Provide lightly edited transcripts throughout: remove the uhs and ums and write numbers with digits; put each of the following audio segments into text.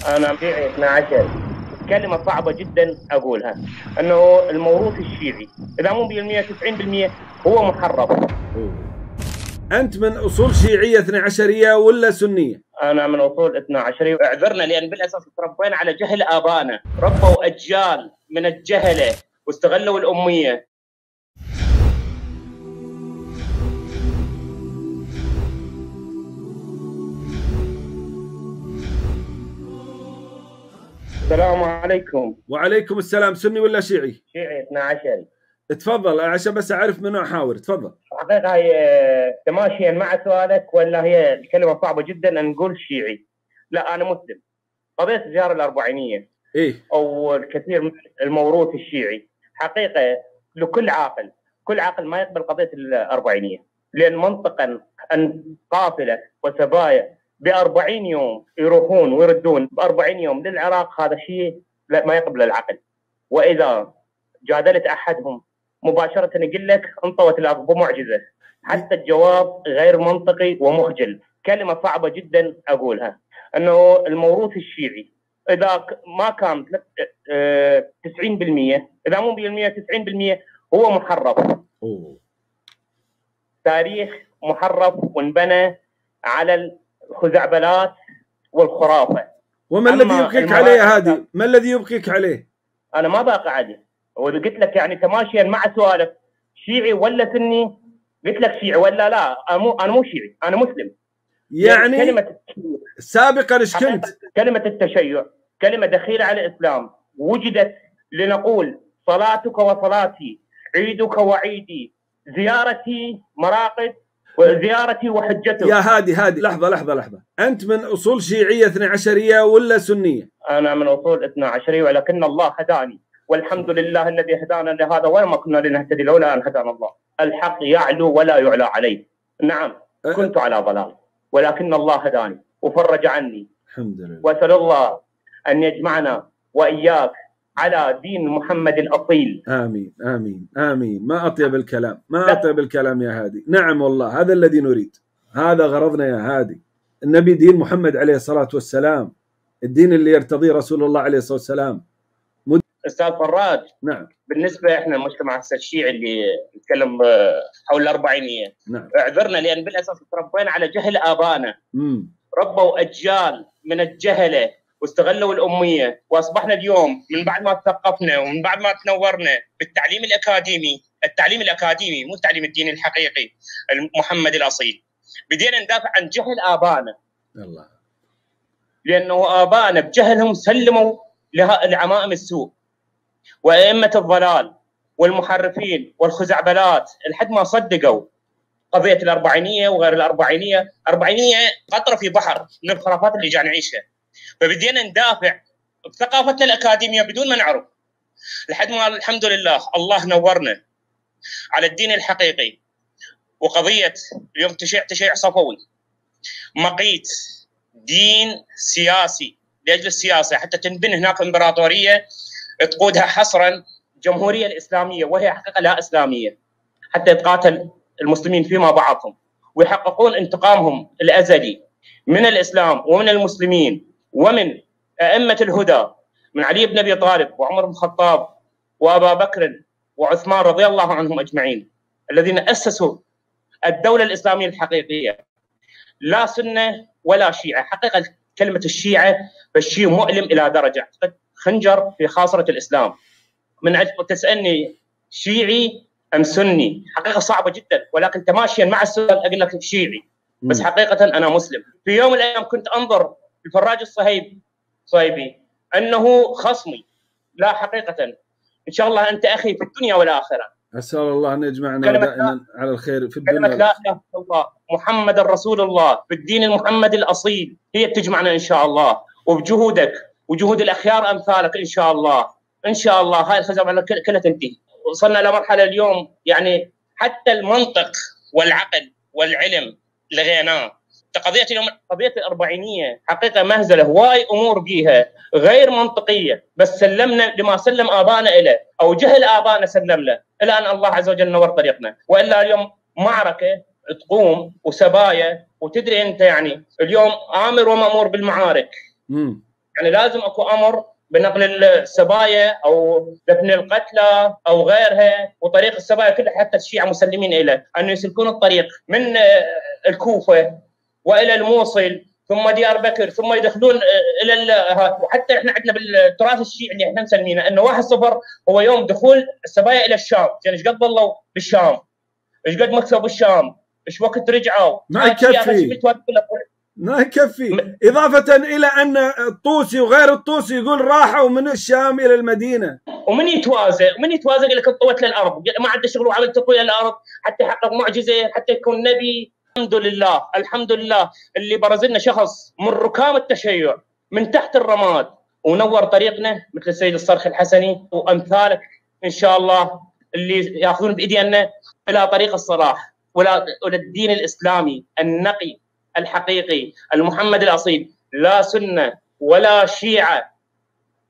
أنا شيعي 12. كلمة صعبة جدا أقولها، أنه الموروث الشيعي إذا مو 100% 90% هو محرف. أنت من أصول شيعية 12 ولا سنية؟ أنا من أصول 12. اعذرنا لأن بالأساس تربينا على جهل آبائنا، ربوا أجيال من الجهلة واستغلوا الأمية. السلام عليكم. وعليكم السلام. سني ولا شيعي؟ شيعي 12. تفضل عشان بس أعرف منو أحاور. تفضل. حقيقة هي تماشيا مع سؤالك ولا هي الكلمة صعبة جدا أن نقول شيعي؟ لا، أنا مسلم. قضية الزيارة الأربعينية أو الكثير من الموروث الشيعي حقيقة لكل عاقل، كل عاقل ما يقبل قضية الأربعينية، لأن منطقا أن قافلة وسبايا ب40 يوم يروحون ويردون ب40 يوم للعراق، هذا شيء لا ما يقبل العقل. وإذا جادلت أحدهم مباشرة يقول لك انطوت الأرض بمعجزة. حتى الجواب غير منطقي ومخجل. كلمة صعبة جدا أقولها، أنه الموروث الشيعي إذا ما كان 90%، إذا مو 100% 90% هو محرف. تاريخ محرف وانبنى على الخزعبلات والخرافة. وما الذي يبكيك عليه هادي؟ ما الذي يبكيك عليه؟ أنا ما باقي عليه، وقلت لك يعني تماشيا مع سؤالك شيعي ولا سني، قلت لك شيعي ولا لا. أنا مو شيعي، أنا مسلم. يعني كلمة سابقا ايش كنت؟ كلمة التشيع كلمة دخيلة على الإسلام، وجدت لنقول صلاتك وصلاتي، عيدك وعيدي، زيارتي مراقد وزيارتي وحجتك. يا هادي لحظة. أنت من أصول شيعية 12 ولا سنية؟ أنا من أصول 12، ولكن الله هداني، والحمد لله الذي هدانا لهذا وما كنا لنهتدي لولا أن هدانا الله. الحق يعلو ولا يعلى عليه. نعم كنت على ضلال، ولكن الله هداني وفرج عني. الحمد لله. وأسأل الله أن يجمعنا وإياك على دين محمد الأصيل. آمين آمين آمين. ما أطيب الكلام، ما أطيب الكلام يا هادي. نعم والله هذا الذي نريد، هذا غرضنا يا هادي. النبي دين محمد عليه الصلاة والسلام، الدين اللي يرتضيه رسول الله عليه الصلاة والسلام. أستاذ فراج، نعم، بالنسبة إحنا المجتمع الشيعي اللي نتكلم حول الأربعينية، نعم، اعذرنا لأن بالأساس تربينا على جهل آبائنا. ربوا أجيال من الجهلة واستغلوا الأمية، وأصبحنا اليوم من بعد ما تثقفنا ومن بعد ما تنورنا بالتعليم الأكاديمي، التعليم الأكاديمي مو التعليم الديني الحقيقي المحمد الأصيل، بدينا ندافع عن جهل آبائنا. الله. لأنه آبائنا بجهلهم سلموا لعمائم السوء وأئمة الضلال والمحرفين والخزعبلات لحد ما صدقوا قضية الأربعينية وغير الأربعينية. أربعينية قطرة في بحر من الخرافات اللي جاي نعيشها، فبدينا ندافع بثقافتنا الأكاديمية بدون ما نعرف، لحد ما الحمد لله الله نورنا على الدين الحقيقي. وقضية اليوم تشيع صفوي مقيت دين سياسي لأجل السياسة، حتى تنبني هناك إمبراطورية تقودها حصرا الجمهورية الإسلامية، وهي حقيقة لا إسلامية، حتى يتقاتل المسلمين فيما بعضهم ويحققون انتقامهم الأزلي من الإسلام ومن المسلمين ومن أئمة الهدى، من علي بن أبي طالب وعمر بن الخطاب وأبا بكر وعثمان رضي الله عنهم أجمعين، الذين أسسوا الدولة الإسلامية الحقيقية. لا سنة ولا شيعة. حقيقة كلمة الشيعة فالشيء مؤلم إلى درجة خنجر في خاصرة الإسلام. من أجل تسألني شيعي أم سني، حقيقة صعبة جدا، ولكن تماشيا مع السؤال أقول لك شيعي، بس حقيقة أنا مسلم. في يوم من الأيام كنت أنظر الفراج الصهيبي أنه خصمي. لا، حقيقة إن شاء الله أنت أخي في الدنيا والآخرة. أسأل الله أن يجمعنا دائما على الخير في الدنيا. كلمة لا إله إلا الله محمد رسول الله بالدين المحمد الأصيل هي تجمعنا إن شاء الله، وبجهودك وجهود الأخيار أمثالك إن شاء الله. إن شاء الله هاي الخزعبلة كلها تنتهي. وصلنا لمرحلة اليوم يعني حتى المنطق والعقل والعلم لغيناه. قضية اليوم قضية الأربعينية حقيقة مهزلة، هواي أمور بيها غير منطقية، بس سلمنا لما سلم آبائنا إليه أو جهل آبائنا سلم له، إلى أن الله عز وجل نور طريقنا. وإلا اليوم معركة تقوم وسبايا، وتدري أنت يعني اليوم آمر ومأمور بالمعارك. يعني لازم اكو امر بنقل السبايا او دفن القتلى او غيرها، وطريق السبايا كلها حتى الشيعة مسلمين اليه انه يسلكون الطريق من الكوفه والى الموصل ثم ديار بكر ثم يدخلون الى وحتى احنا عندنا بالتراث الشيعي اللي احنا مسمينه انه 1/0 هو يوم دخول السبايا الى الشام، يعني ايش قد ظلوا بالشام؟ ايش قد مكثوا بالشام؟ ايش وقت رجعوا؟ ما يكفي، ما يكفي، إضافة إلى أن الطوسي وغير الطوسي يقول راحوا من الشام إلى المدينة. ومن يتوازى يقول لك انطوت للأرض، ما عنده شغل وعمل تطويل للأرض حتى يحقق معجزة حتى يكون نبي. الحمد لله اللي برز لنا شخص من ركام التشيع من تحت الرماد ونور طريقنا مثل السيد الصرخ الحسني وأمثالك إن شاء الله، اللي يأخذون بإيدينا إلى طريق الصلاح ولا الدين الإسلامي النقي الحقيقي المحمد الأصيل، لا سنة ولا شيعة،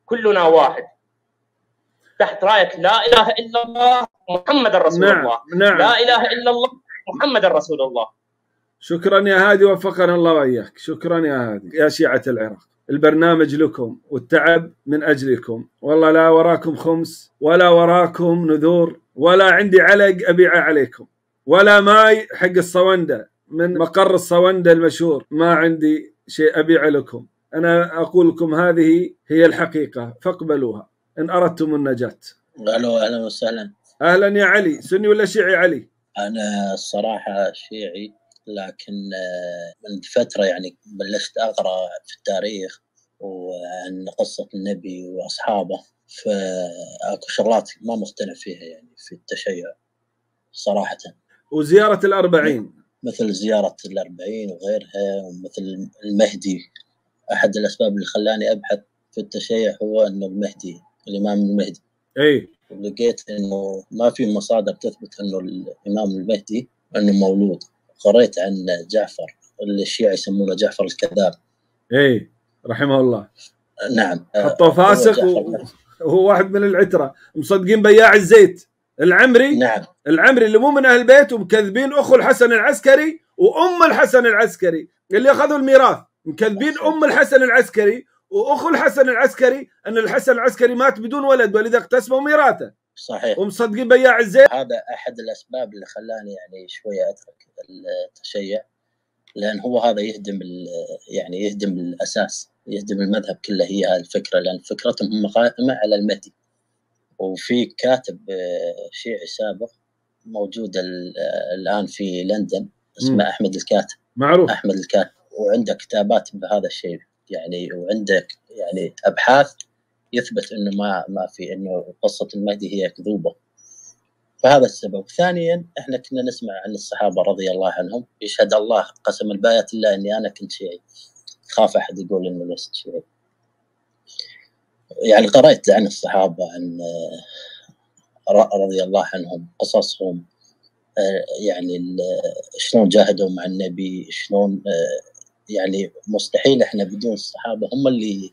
كلنا واحد تحت راية لا إله إلا الله محمد رسول الله. نعم. لا إله إلا الله محمد رسول الله. شكرا يا هادي، وفقنا الله وإياك. شكرا يا هادي. يا شيعة العراق، البرنامج لكم والتعب من أجلكم، والله لا وراكم خمس ولا وراكم نذور ولا عندي علق أبيعه عليكم، ولا ماي حق الصوندة من مقر الصوندة المشهور، ما عندي شيء أبيع لكم. أنا أقول لكم هذه هي الحقيقة فاقبلوها إن أردتم النجاة. أهلا وسهلا. أهلا يا علي، سني ولا شيعي علي؟ أنا الصراحة شيعي، لكن من فترة يعني بلشت أقرأ في التاريخ وعن قصة النبي وأصحابه، فأكو شغلات ما مقتنع فيها يعني في التشيع صراحة. وزيارة الأربعين، مثل زيارة الأربعين وغيرها، ومثل المهدي. أحد الأسباب اللي خلاني أبحث في التشيع هو أنه المهدي، الإمام المهدي. ولقيت أنه ما في مصادر تثبت أنه الإمام المهدي أنه مولود. قريت عن جعفر اللي الشيعة يسمونه جعفر الكذاب، رحمه الله. نعم. حطوه فاسق وهو واحد من العترة، مصدقين بياع الزيت العمري. نعم. العمري اللي مو من أهل بيت، ومكذبين أخو الحسن العسكري وأم الحسن العسكري اللي أخذوا الميراث، مكذبين أم الحسن العسكري وأخو الحسن العسكري أن الحسن العسكري مات بدون ولد ولذا اقتسموا ميراثه. صحيح. ومصدقين بياع الزيت. هذا أحد الأسباب اللي خلاني يعني شوية أترك التشيع، لأن هو هذا يعني يهدم الأساس، يهدم المذهب كله. هي الفكرة، لأن فكرتهم هم قائمة على المهدي. وفي كاتب شيعي سابق موجود الآن في لندن اسمه أحمد الكاتب، معروف أحمد الكاتب، وعنده كتابات بهذا الشيء يعني، وعنده يعني أبحاث يثبت إنه ما في، إنه قصة المهدي هي كذوبة. فهذا السبب. ثانيا احنا كنا نسمع عن الصحابة رضي الله عنهم، يشهد الله قسم البايات الله اني انا كنت شيعي، خاف احد يقول انه لست شيعي. يعني قرأت عن الصحابة، عن رضي الله عنهم، قصصهم، يعني شلون جاهدوا مع النبي، شلون يعني مستحيل احنا بدون الصحابة، هم اللي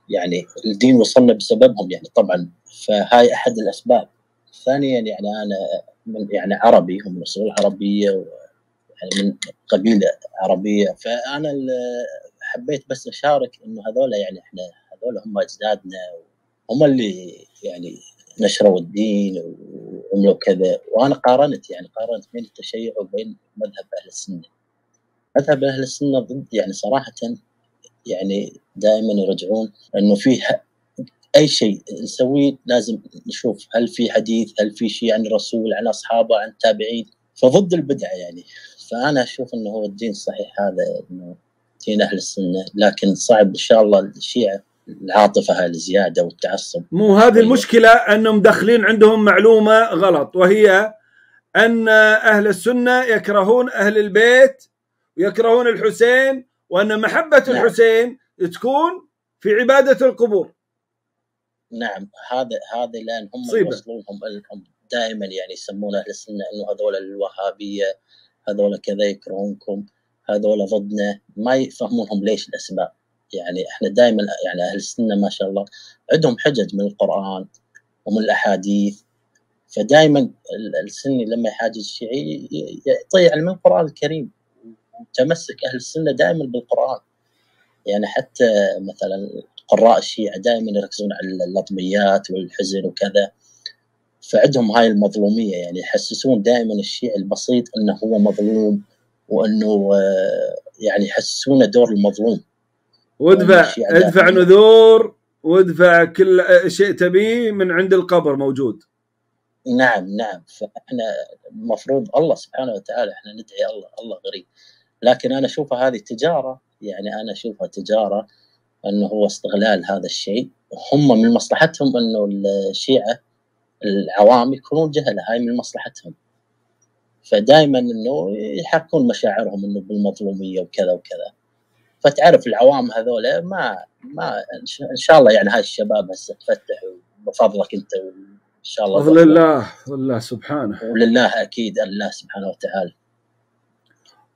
يعني الدين وصلنا بسببهم يعني طبعا. فهاي احد الاسباب. ثانيا يعني انا يعني عربي، هم من اصول عربيه، يعني من قبيله عربيه، فانا حبيت بس اشارك انه هذول يعني احنا هذول هم اجدادنا، هم اللي يعني نشروا الدين وعملوا كذا. وانا قارنت بين التشيع وبين مذهب اهل السنه. مذهب اهل السنه ضد يعني صراحه، يعني دائما يرجعون انه فيه اي شيء نسويه لازم نشوف هل في حديث، هل في شيء عن الرسول، عن اصحابه، عن التابعين، فضد البدعه يعني. فانا اشوف انه هو الدين الصحيح هذا، انه دين اهل السنه، لكن صعب ان شاء الله الشيعة العاطفه الزياده والتعصب. مو هذه المشكله، انهم داخلين عندهم معلومه غلط، وهي ان اهل السنه يكرهون اهل البيت ويكرهون الحسين، وان محبه الحسين تكون في عباده القبور. نعم. هذا لان هم يوصلونهم دائما يعني يسمون اهل السنه انه هذول الوهابيه، هذول كذا يكرهونكم، هذول ضدنا، ما يفهمونهم ليش الاسباب. يعني احنا دائما يعني اهل السنه ما شاء الله عندهم حجج من القران ومن الاحاديث، فدائما السني لما يحاجج الشيعي يطيع من القران الكريم، وتمسك اهل السنه دائما بالقران. يعني حتى مثلا قراء الشيعة دائما يركزون على اللطميات والحزن وكذا، فعندهم هاي المظلومية، يعني يحسسون دائما الشيعي البسيط أنه هو مظلوم، وأنه يعني يحسسونه دور المظلوم. ادفع نذور وادفع كل شيء تبيه من عند القبر موجود. نعم، فإحنا المفروض الله سبحانه وتعالى إحنا ندعي الله غريب، لكن أنا أشوفها هذه تجارة، يعني أنا أشوفها تجارة، أنه هو استغلال هذا الشيء. هم من مصلحتهم أنه الشيعة العوام يكونون جهلة، هاي من مصلحتهم، فدائما أنه يحركون مشاعرهم أنه بالمظلومية وكذا وكذا. فتعرف العوام هذول ما إن شاء الله يعني هاي الشباب هسه تفتح بفضلك أنت، وإن شاء الله بفضل الله سبحانه، ولله أكيد الله سبحانه وتعالى.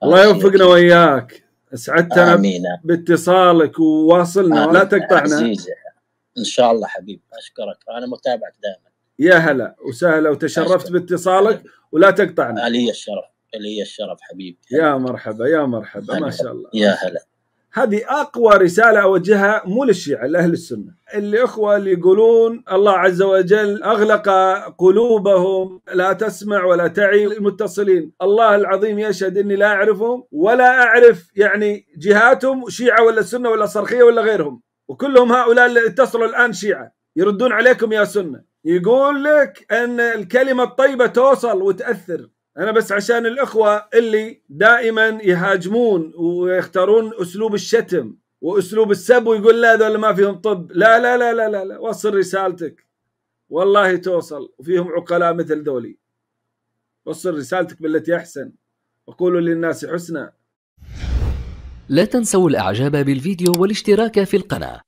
الله يوفقنا وإياك. اسعدتنا باتصالك وواصلنا، لا تقطعنا عزيزي. إن شاء الله حبيبي، أشكرك، أنا متابعك دائما. يا هلا وسهلا، وتشرفت باتصالك، ولا تقطعنا. لي الشرف حبيبي. يا مرحبا ما شاء الله. يا هلا. هذه أقوى رسالة أوجهها مو للشيعة، لأهل السنة، الإخوة اللي يقولون الله عز وجل أغلق قلوبهم لا تسمع ولا تعي المتصلين. الله العظيم يشهد إني لا أعرفهم ولا أعرف يعني جهاتهم شيعة ولا سنة ولا صرخية ولا غيرهم، وكلهم هؤلاء اللي اتصلوا الآن شيعة يردون عليكم يا سنة، يقول لك أن الكلمة الطيبة توصل وتأثر. أنا بس عشان الأخوة اللي دائما يهاجمون ويختارون أسلوب الشتم وأسلوب السب ويقول لا ذول ما فيهم طب، لا لا لا لا لا, لا. وصل رسالتك والله توصل، وفيهم عقلاء مثل ذولي. وصل رسالتك بالتي أحسن، وقولوا للناس حسنا. لا تنسوا الإعجاب بالفيديو والاشتراك في القناة.